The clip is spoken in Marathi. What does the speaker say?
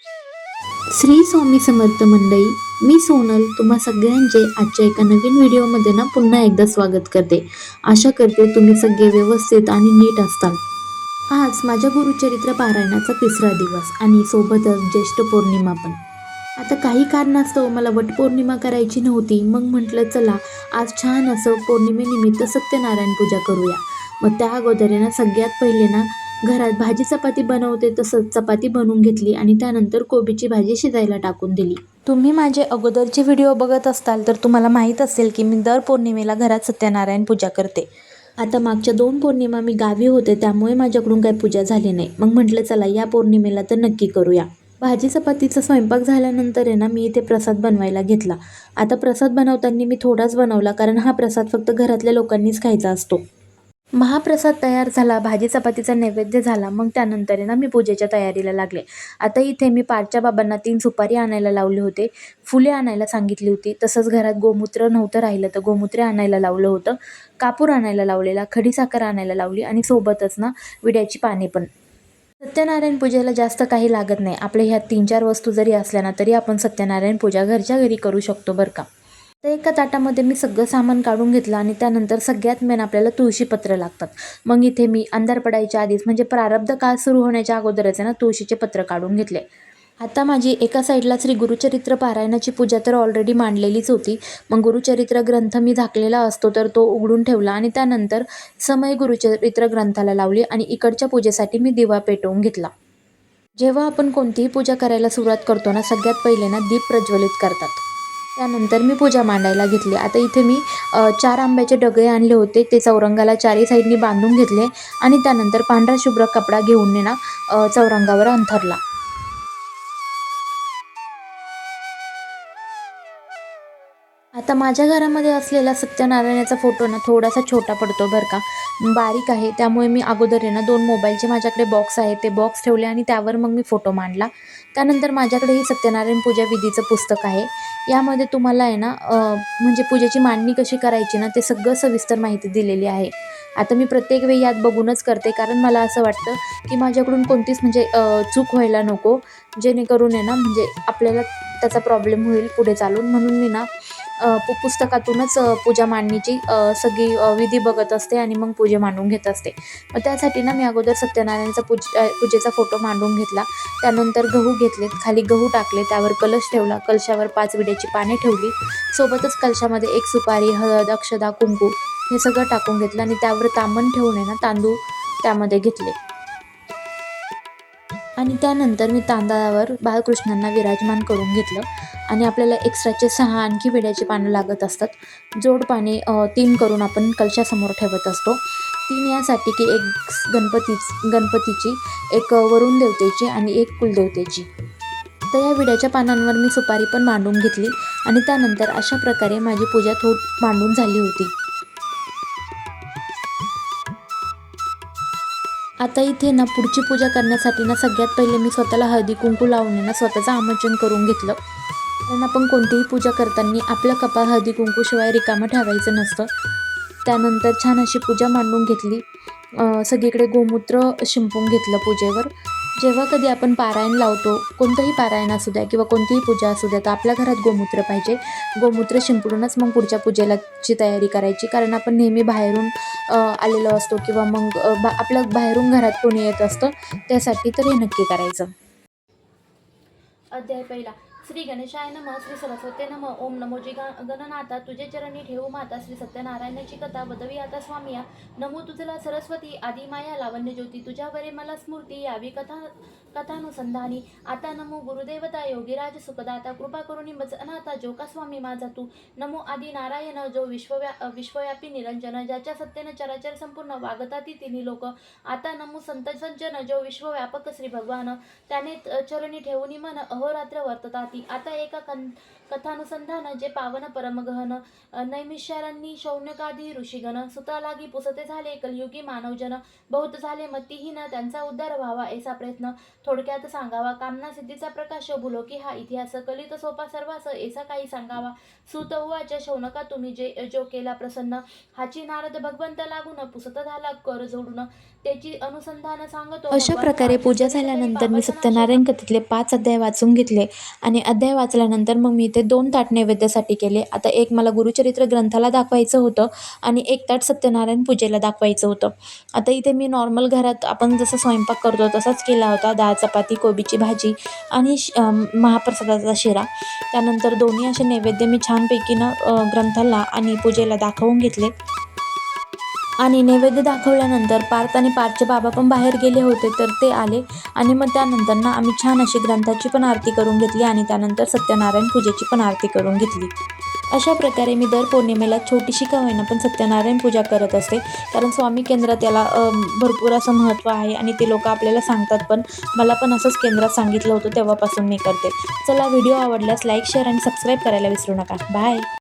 श्री स्वामी समर्थ मंडळी, मी सोनल तुम्हा सगळ्यांचे आजच्या एका नवीन व्हिडिओमध्ये पुन्हा एकदा स्वागत करते. आशा करते तुम्ही सगळे व्यवस्थित आणि नीट असताल. आज माझ्या गुरुचरित्र पारायणाचा 3रा दिवस आणि सोबतच ज्येष्ठ पौर्णिमा पण. आता काही कारणास्तव मला वटपौर्णिमा करायची नव्हती. मग म्हटलं चला आज छान असं पौर्णिमेनिमित्त सत्यनारायण पूजा करूया. मग त्या अगोदर सगळ्यात पहिले घरात भाजी चपाती बनवते तसंच चपाती बनवून घेतली आणि त्यानंतर कोबीची भाजी शिजायला टाकून दिली. तुम्ही माझे अगोदरचे व्हिडिओ बघत असताल तर तुम्हाला माहीत असेल की मी दर पौर्णिमेला घरात सत्यनारायण पूजा करते. आता मागच्या 2 पौर्णिमा मी गावी होते त्यामुळे माझ्याकडून काही पूजा झाली नाही. मग म्हटलं चला या पौर्णिमेला तर नक्की करूया. भाजी चपातीचा स्वयंपाक झाल्यानंतर मी इथे प्रसाद बनवायला घेतला. आता प्रसाद बनवताना मी थोडाच बनवला कारण हा प्रसाद फक्त घरातल्या लोकांनीच खायचा असतो. महाप्रसाद तयार झाला, भाजी चपातीचा नैवेद्य झाला. मग त्यानंतर मी पूजेच्या तयारीला लागले. आता इथे मी पारच्या बाबांना 3 सुपारी आणायला लावले होते, फुले आणायला सांगितली होती. तसंच घरात गोमूत्र नव्हतं राहिलं तर गोमूत्र आणायला लावलं होतं, कापूर आणायला लावलेला, खडीसाखर आणायला लावली आणि सोबतच विड्याची पाने पण. सत्यनारायण पूजेला जास्त काही लागत नाही. आपल्या ह्या 3-4 वस्तू जरी असल्या तरी आपण सत्यनारायण पूजा घरच्या घरी करू शकतो बरं का. तर एका ताटामध्ये मी सगळं सामान काढून घेतलं आणि त्यानंतर सगळ्यात मेन आपल्याला तुळशीपत्र लागतात. मग इथे मी अंधार पडायच्या आधीच म्हणजे प्रारब्ध काळ सुरू होण्याच्या अगोदरच तुळशीचे पत्र काढून घेतले. आता माझी एका साईडला श्री गुरुचरित्र पारायणाची पूजा तर ऑलरेडी मांडलेलीच होती. मग गुरुचरित्र ग्रंथ मी झाकलेला असतो तर तो उघडून ठेवला आणि त्यानंतर समय गुरुचरित्र ग्रंथाला लावली आणि इकडच्या पूजेसाठी मी दिवा पेटवून घेतला. जेव्हा आपण कोणतीही पूजा करायला सुरुवात करतो सगळ्यात पहिले दीप प्रज्वलित करतात. त्यानंतर मी पूजा मांडायला घेतली. आता इथे मी 4 आंब्याचे डगळे आणले होते, ते चौरंगाला चारी साईडनी बांधून घेतले आणि त्यानंतर पांढरा शुभ्र कपडा घेऊन चौरंगावर अंथरला. आता माझ्या घरामध्ये असलेला सत्यनारायणाचा फोटो थोडासा छोटा पडतो बरं का, बारीक आहे. त्यामुळे मी अगोदर 2 मोबाईलचे माझ्याकडे बॉक्स आहे, ते बॉक्स ठेवले आणि त्यावर मग मी फोटो मांडला. त्यानंतर माझ्याकडे ही सत्यनारायण पूजा विधीचं पुस्तक आहे. यामध्ये तुम्हाला म्हणजे पूजेची मांडणी कशी करायची ते सगळं सविस्तर माहिती दिलेली आहे. आता मी प्रत्येक वेळी यात बघूनच करते कारण मला असं वाटतं की माझ्याकडून कोणतीच म्हणजे चूक व्हायला नको, जेणेकरून म्हणजे आपल्याला त्याचा प्रॉब्लेम होईल पुढे चालून. म्हणून मी पुस्तकातूनच पूजा मांडणीची सगळी विधी बघत असते आणि मग पूजा मांडून घेत असते. मग त्यासाठी मी अगोदर सत्यनारायणाचा पूजेचा फोटो मांडून घेतला. त्यानंतर गहू घेतलेत, खाली गहू टाकले, त्यावर कलश ठेवला, कलशावर 5 विड्याची पाने ठेवली, सोबतच कलशामध्ये 1 सुपारी, हळद, अक्षदा, कुंकू हे सगळं टाकून घेतलं आणि त्यावर तांबण ठेवून तांदूळ त्यामध्ये घेतले आणि त्यानंतर मी तांदळावर बाळकृष्णांना विराजमान करून घेतलं. आणि आपल्याला एक्स्ट्राचे 6 आणखी विड्याची पानं लागत असतात. जोड पाने 3 करून आपण कलशासमोर ठेवत असतो. 3 यासाठी की 1 गणपतीची, 1 वरुण देवतेची आणि 1 कुलदेवतेची. तर या विड्याच्या पानांवर मी सुपारी पण मांडून घेतली आणि त्यानंतर अशा प्रकारे माझी पूजा मांडून झाली होती. आता इथे पुढची पूजा करण्यासाठी सगळ्यात पहिले मी स्वतःला हळदी कुंकू लावून स्वतःचं आमंत्रण करून घेतलं. कारण आपण कोणतीही पूजा करताना आपलं कपाळ हळदी कुंकूशिवाय रिकामं ठेवायचं नसतं. त्यानंतर छान अशी पूजा मांडून घेतली. सगळीकडे गोमूत्र शिंपून घेतलं पूजेवर. जेव्हा कधी आपण पारायण लावतो, कोणतंही पारायण असू द्या किंवा कोणतीही पूजा असू द्या, तर आपल्या घरात गोमूत्र पाहिजे. गोमूत्र शिंपडूनच मग पुढच्या पूजेची तयारी करायची. कारण आपण नेहमी बाहेरून आलेलो असतो किंवा मग आपल्या बाहेरून घरात कोणी येत असतं, त्यासाठी तर हे नक्की करायचं. अध्याय पहिला. श्री गणेशाय नमः, श्री सरस्वते नमः. ओम नमो जी गणनाथा, तुझे चरणी ठेवू माता. श्री सत्यनारायणाची कथा वदवी आता स्वामिया. नमो तुझला सरस्वती, आदी माया लावण्य ज्योती. तुझ्यावरे मला स्मृती यावी कथानुसंधानी. आता नमो गुरुदेवता, योगीराज सुखदाता. कृपा करुणी मज अनाथा, जो का स्वामी माझा तू. नमो आदी नारायण, जो विश्वव्यापी निरंजन. ज्याच्या सत्येन चराचर संपूर्ण वागता ती तिन्ही लोक. आता नमो संत सज्जन, जो विश्वव्यापक श्री भगवान. त्याने चरणी ठेवून मन अहोरात्र वर्तता ती. होती. आता एका कथानुसंधान जे पावन परमगहन नैमिषारण्यी शौनकादी ऋषीगण सुता लागी पुसते झाले कलियुगी मानवजन बहुत झाले मतिहीन त्यांचा उद्धार व्हावा ऐसा प्रयत्न थोडक्यात सांगावा कामना सिद्धीचा प्रकाश भुलोकी हा इतिहास कलित सोपा सर्वास ऐसा काही सांगावा सुत उवाच शौनका तुम्ही जो केला प्रसन्न हाची नारद भगवंत लागून पुसत झाला कर जोडून त्याची अनुसंधान सांगतो. अशा प्रकारे पूजा झाल्यानंतर मी सत्यनारायण कथेतले 5 अध्याय वाचून घेतले आणि अध्याय वाचल्यानंतर मग मी इथे 2 ताट नैवेद्यासाठी केले. आता एक मला गुरुचरित्र ग्रंथाला दाखवायचं होतं आणि एक ताट सत्यनारायण पूजेला दाखवायचं होतं. आता इथे मी नॉर्मल घरात आपण जसं स्वयंपाक करतो तसाच केला होता. डाळ चपाती, कोबीची भाजी आणि महाप्रसादाचा शिरा. त्यानंतर दोन्ही असे नैवेद्य मी छानपैकी ग्रंथाला आणि पूजेला दाखवून घेतले. आणि नैवेद्य दाखवल्यानंतर पार्थ आणि पार्थचे बाबा पण बाहेर गेले होते तर ते आले आणि मग त्यानंतर आम्ही छान अशी ग्रंथाची पण आरती करून घेतली आणि त्यानंतर सत्यनारायण पूजेची पण आरती करून घेतली. अशा प्रकारे मी दर पौर्णिमेला छोटीशी का होईना पण सत्यनारायण पूजा करत असते, कारण स्वामी केंद्रात याला भरपूर असं महत्त्व आहे आणि ते लोक आपल्याला सांगतात पण. मला पण असंच केंद्रात सांगितलं होतं तेव्हापासून मी करते. चला, व्हिडिओ आवडल्यास लाईक, शेअर आणि सबस्क्राईब करायला विसरू नका. बाय.